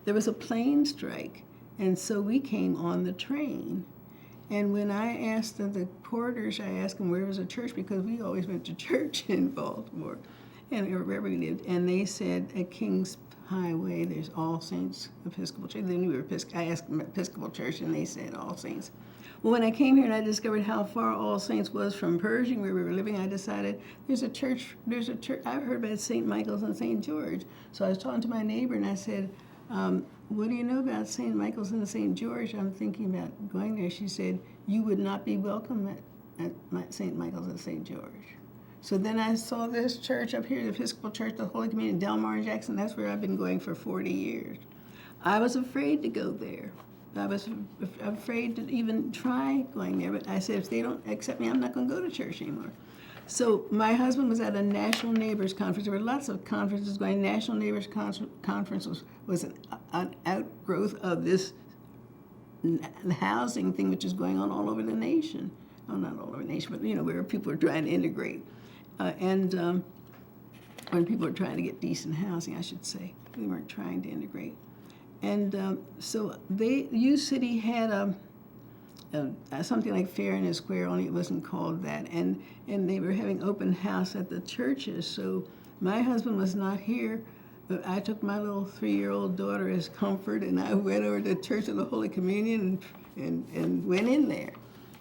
there was a plane strike, and so we came on the train. And when I asked the porters, I asked them where was the church, because we always went to church in Baltimore, and wherever we lived. And they said at Kings Highway, there's All Saints Episcopal Church. Then we were I asked them Episcopal Church, and they said All Saints. Well, when I came here and I discovered how far All Saints was from Pershing, where we were living, I decided there's a church. I heard about St. Michael's and St. George. So I was talking to my neighbor, and I said, what do you know about St. Michael's and St. George? I'm thinking about going there. She said, you would not be welcome at St. Michael's and St. George. So then I saw this church up here, the Episcopal Church, the Holy Communion, Delmar and Jackson. That's where I've been going for 40 years. I was afraid to go there. I was afraid to even try going there. But I said, if they don't accept me, I'm not going to go to church anymore. So my husband was at a National Neighbors Conference. There were lots of conferences going. National Neighbors Conference was an outgrowth of this housing thing, which is going on all over the nation. Oh, not all over the nation, but where people are trying to integrate, and when people are trying to get decent housing, I should say. We weren't trying to integrate, and so U City had something like Fair in the Square, only it wasn't called that, and they were having open house at the churches. So my husband was not here, but I took my little 3-year-old daughter as comfort, and I went over to the Church of the Holy Communion and went in there.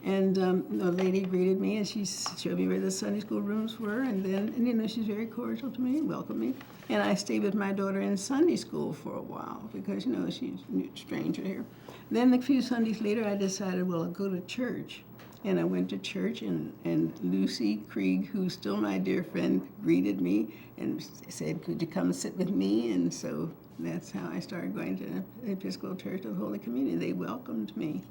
And the lady greeted me, and she showed me where the Sunday school rooms were, and she's very cordial to me and welcomed me. And I stayed with my daughter in Sunday school for a while because, she's a stranger here. Then a few Sundays later, I decided, well, I'll go to church. And I went to church, and Lucy Krieg, who's still my dear friend, greeted me and said, could you come sit with me? And so that's how I started going to the Episcopal Church of Holy Communion. They welcomed me.